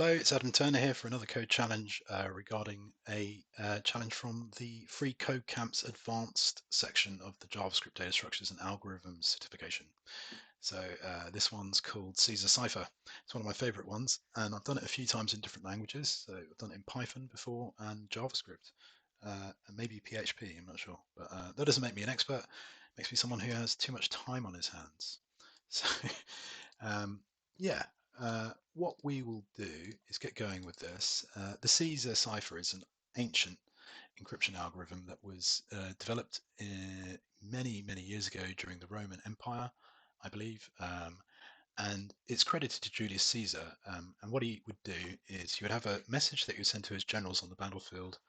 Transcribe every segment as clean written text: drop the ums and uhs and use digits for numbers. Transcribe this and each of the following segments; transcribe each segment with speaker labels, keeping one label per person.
Speaker 1: Hello, it's Adam Turner here for another code challenge regarding a challenge from the freeCodeCamp's advanced section of the JavaScript Data Structures and Algorithms certification. So this one's called Caesar Cipher. It's one of my favorite ones, and I've done it a few times in different languages. So I've done it in Python before and JavaScript, and maybe PHP, I'm not sure. But that doesn't make me an expert. It makes me someone who has too much time on his hands. So yeah, what we will do is get going with this. The Caesar cipher is an ancient encryption algorithm that was developed many, many years ago during the Roman Empire, I believe, and it's credited to Julius Caesar. And what he would do is he would have a message that he would send to his generals on the battlefield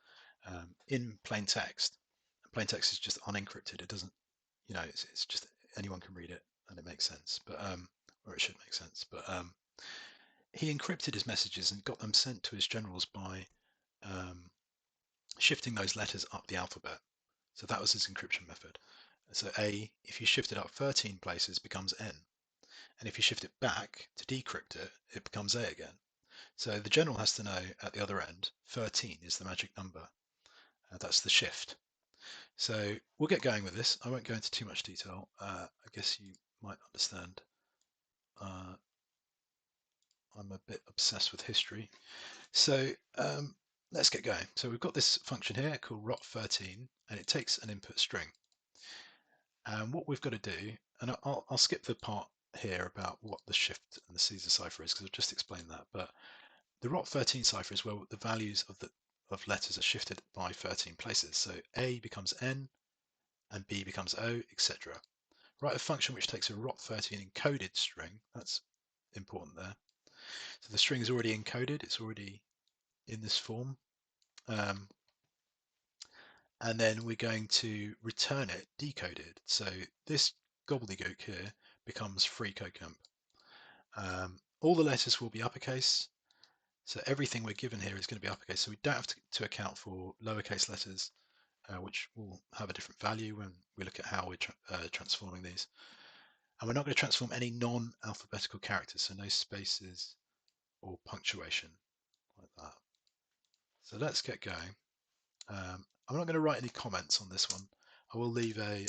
Speaker 1: in plain text. Plain text is just unencrypted. It doesn't, it's just anyone can read it and it makes sense, but or it should make sense. But he encrypted his messages and got them sent to his generals by shifting those letters up the alphabet. So that was his encryption method. So A, if you shift it up 13 places, becomes N. And if you shift it back to decrypt it, it becomes A again. So the general has to know at the other end, 13 is the magic number. That's the shift. So we'll get going with this. I won't go into too much detail. I guess you might understand. I'm a bit obsessed with history. So let's get going. So we've got this function here called rot13, and it takes an input string. And what we've got to do, and I'll skip the part here about what the shift and the Caesar cipher is, because I've just explained that. But the rot13 cipher is where the values of letters are shifted by 13 places. So A becomes N, and B becomes O, etc. Write a function which takes a rot13 encoded string. That's important there. So the string is already encoded. It's already in this form. And then we're going to return it decoded. So this gobbledygook here becomes freeCodeCamp. All the letters will be uppercase. So everything we're given here is going to be uppercase. So we don't have to account for lowercase letters, which will have a different value when we look at how we're transforming these. And we're not going to transform any non-alphabetical characters, so no spaces or punctuation like that. So let's get going. I'm not going to write any comments on this one. I will leave a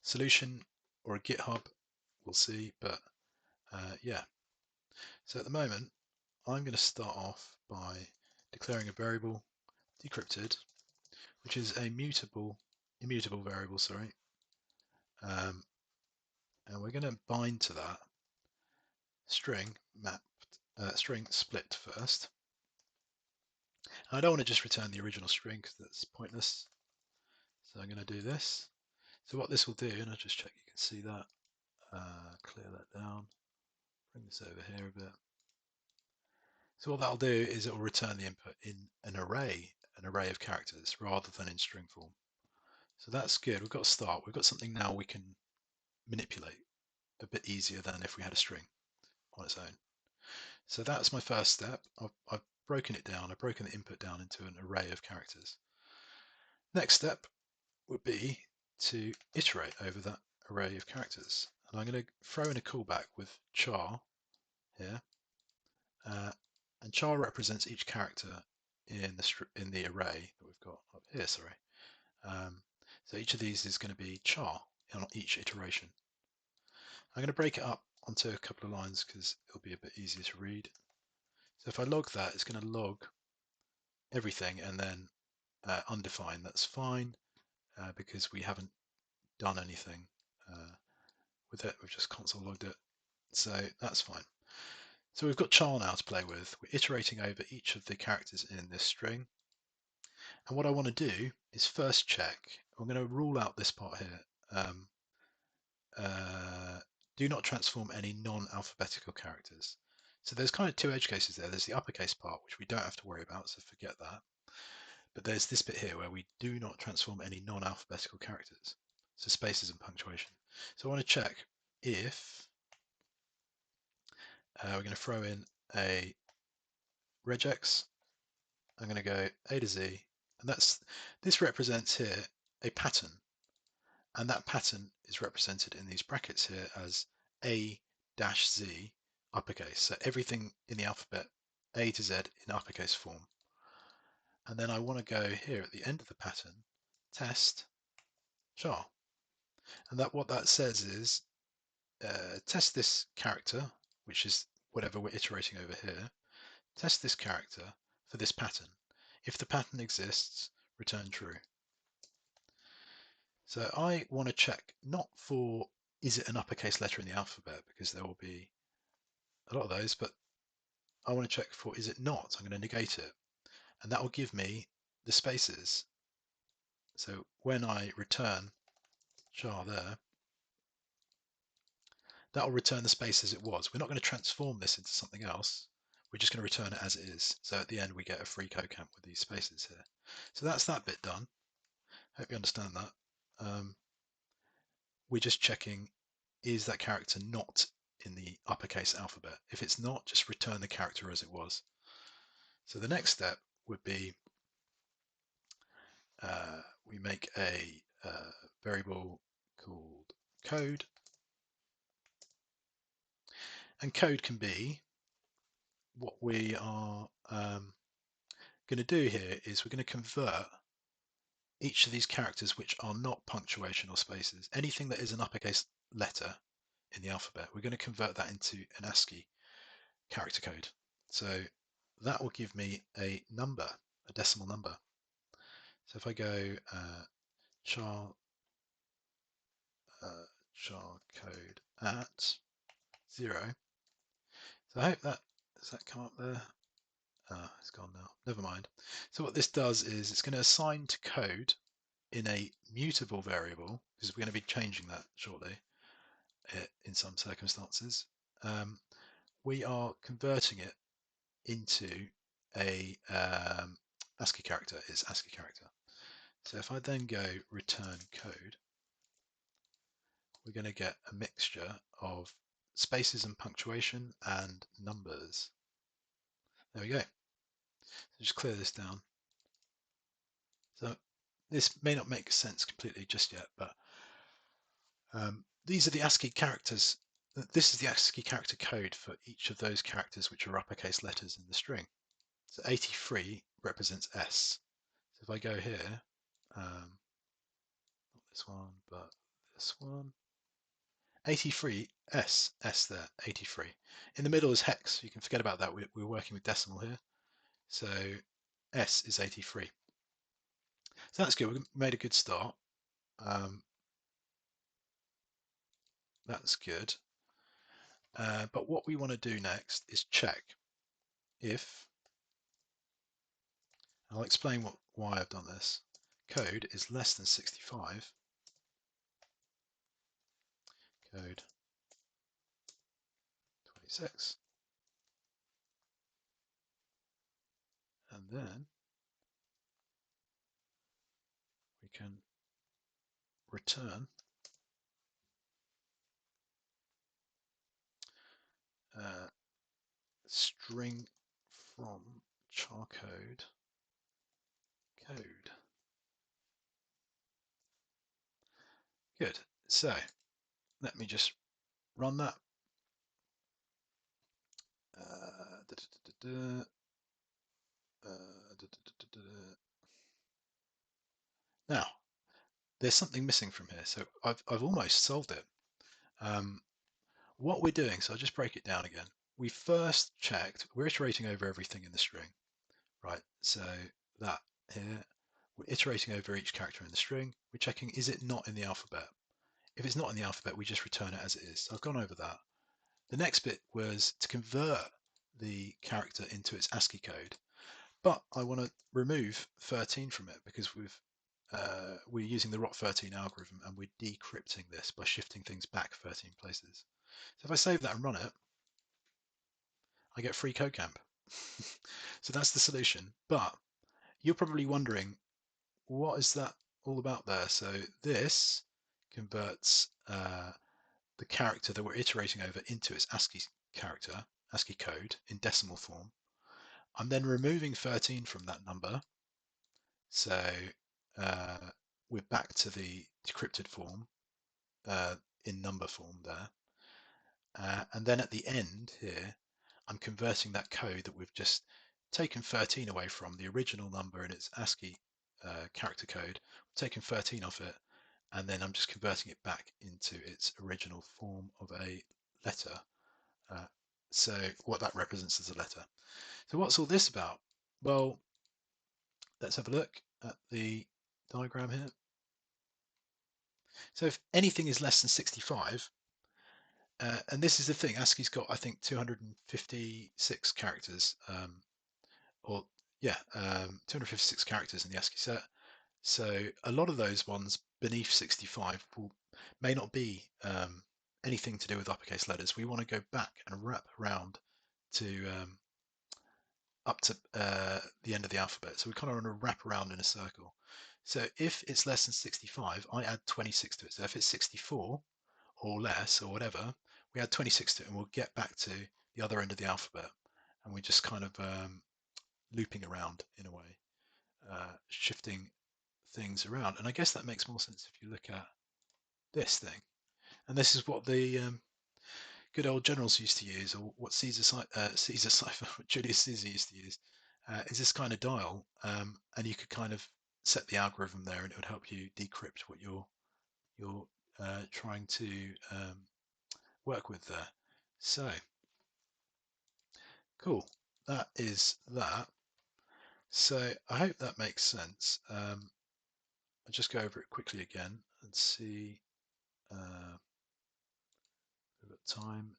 Speaker 1: solution or a GitHub, we'll see, but yeah. So at the moment, I'm going to start off by declaring a variable decrypted, which is a immutable variable, sorry. And we're going to bind to that string string split first. I don't want to just return the original string because that's pointless. So I'm going to do this. So what this will do, and I'll just check you can see that, clear that down, bring this over here a bit. So what that'll do is it will return the input in an array of characters rather than in string form. So that's good. We've got a start. We've got something now we can manipulate a bit easier than if we had a string on its own. So that's my first step. I've broken it down. I've broken the input down into an array of characters. Next step would be to iterate over that array of characters. And I'm going to throw in a callback with char here. And char represents each character in the array that we've got up here, sorry. So each of these is going to be char on each iteration. I'm going to break it up onto a couple of lines because it'll be a bit easier to read. So if I log that, it's going to log everything and then undefined. That's fine because we haven't done anything with it. We've just console logged it. So that's fine. So we've got char now to play with. We're iterating over each of the characters in this string. And what I want to do is first check. I'm going to rule out this part here. Do not transform any non-alphabetical characters. So there's kind of two edge cases there. There's the uppercase part, which we don't have to worry about, so forget that. But there's this bit here where we do not transform any non-alphabetical characters, so spaces and punctuation. So I want to check if we're going to throw in a regex. I'm going to go A to Z, and this represents here a pattern, and that pattern is represented in these brackets here as A-Z uppercase. So everything in the alphabet A to Z in uppercase form. And then I want to go here at the end of the pattern, test char. And what that says is test this character, which is whatever we're iterating over here. Test this character for this pattern. If the pattern exists, return true. So I want to check not for is it an uppercase letter in the alphabet, because there will be a lot of those, but I want to check for is it not. I'm going to negate it, and that will give me the spaces. So when I return char there, that will return the space as it was. We're not going to transform this into something else. We're just going to return it as it is. So at the end, we get a freeCodeCamp with these spaces here. So that's that bit done. Hope you understand that. We're just checking, is that character not in the uppercase alphabet? If it's not, just return the character as it was. So the next step would be we make a variable called code. And code can be what we are going to do here is we're going to convert each of these characters which are not punctuation or spaces. Anything that is an uppercase letter in the alphabet, we're going to convert that into an ASCII character code. So that will give me a number, a decimal number. So if I go char code at 0, so I hope that, does that come up there? It's gone now, never mind. So what this does is it's going to assign to code in a mutable variable, because we're going to be changing that shortly in some circumstances. We are converting it into a ASCII character. It's ASCII character. So if I then go return code, we're going to get a mixture of spaces and punctuation and numbers. There we go. So just clear this down. So this may not make sense completely just yet, but these are the ASCII characters. This is the ASCII character code for each of those characters which are uppercase letters in the string. So 83 represents S. So if I go here, not this one, but this one, 83, S there, 83. In the middle is hex. You can forget about that. We're working with decimal here. So S is 83. So that's good. We made a good start. That's good. But what we want to do next is check if, I'll explain why I've done this. Code is less than 65. Code 26. And then we can return string from charcode code. Good. So let me just run that. Now, there's something missing from here. So I've almost solved it. What we're doing, so I'll just break it down again. We first checked, we're iterating over everything in the string, right? So that here, we're iterating over each character in the string. We're checking, is it not in the alphabet? If it's not in the alphabet, we just return it as it is. So I've gone over that. The next bit was to convert the character into its ASCII code, but I want to remove 13 from it because we're using the ROT13 algorithm and we're decrypting this by shifting things back 13 places. So if I save that and run it, I get freeCodeCamp. So that's the solution. But you're probably wondering, what is that all about there? So this converts the character that we're iterating over into its ASCII character, ASCII code in decimal form. I'm then removing 13 from that number. So we're back to the decrypted form in number form there. And then at the end here, I'm converting that code that we've just taken 13 away from, the original number in its ASCII character code, taken 13 off it, and then I'm just converting it back into its original form of a letter. So what that represents as a letter. So what's all this about? Well, let's have a look at the diagram here. So if anything is less than 65, and this is the thing, ASCII's got, I think, 256 characters, or yeah, 256 characters in the ASCII set. So a lot of those ones beneath 65 may not be anything to do with uppercase letters. We want to go back and wrap around to up to the end of the alphabet. So we kind of want to wrap around in a circle. So if it's less than 65, I add 26 to it. So if it's 64 or less or whatever, we add 26 to it and we'll get back to the other end of the alphabet. And we're just kind of looping around in a way, shifting things around. And I guess that makes more sense if you look at this thing. And this is what the good old generals used to use, or what Caesar Cipher, what Julius Caesar used to use, is this kind of dial. And you could kind of set the algorithm there, and it would help you decrypt what you're trying to work with there. So cool. That is that. So I hope that makes sense. I'll just go over it quickly again and see. We've got time.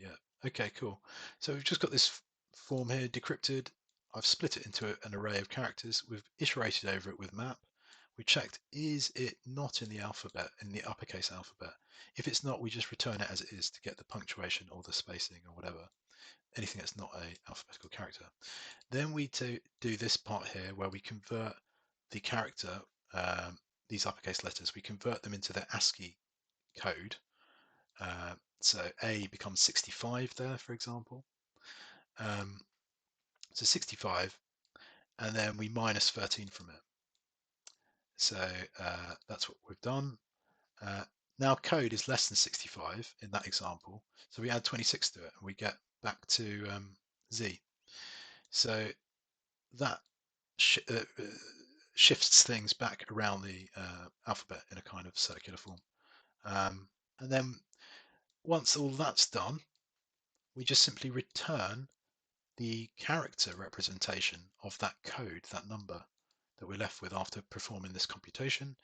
Speaker 1: Yeah. Okay, cool. So we've just got this form here decrypted. I've split it into an array of characters. We've iterated over it with map. We checked, is it not in the alphabet, in the uppercase alphabet? If it's not, we just return it as it is to get the punctuation or the spacing or whatever, anything that's not a alphabetical character. Then we do this part here where we convert the character, these uppercase letters, we convert them into their ASCII code. So A becomes 65 there, for example. So 65, and then we minus 13 from it. So that's what we've done. Now code is less than 65 in that example. So we add 26 to it and we get back to Z. So that shifts things back around the alphabet in a kind of circular form. And then once all that's done, we just simply return the character representation of that code, that number that we're left with after performing this computation.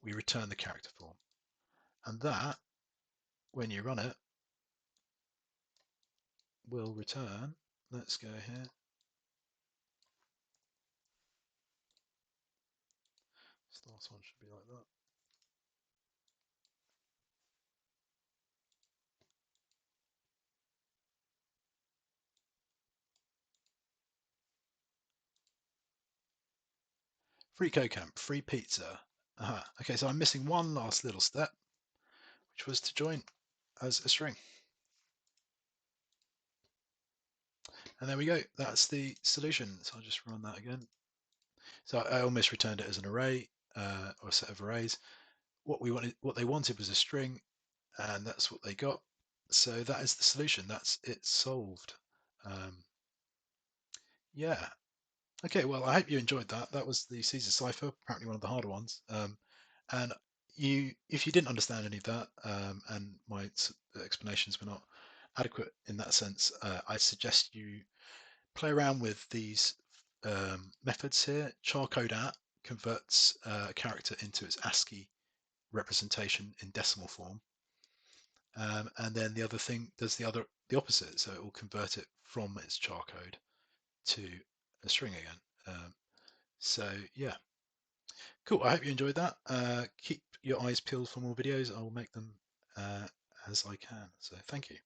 Speaker 1: We return the character form. And that, when you run it, will return. Let's go here. This last one should be like that. freeCodeCamp, free pizza. Aha. Okay, so I'm missing one last little step, which was to join as a string. And there we go. That's the solution. So I'll just run that again. So I almost returned it as an array or a set of arrays. What they wanted was a string, and that's what they got. So that is the solution. That's it solved. Yeah. Okay, well, I hope you enjoyed that. That was the Caesar Cipher, apparently one of the harder ones. And if you didn't understand any of that, and my explanations were not adequate in that sense, I suggest you play around with these methods here. Charcode at converts a character into its ASCII representation in decimal form. And then the other thing does the opposite, so it will convert it from its char code to a string again. So yeah, cool. I hope you enjoyed that. Keep your eyes peeled for more videos. I will make them as I can. So thank you.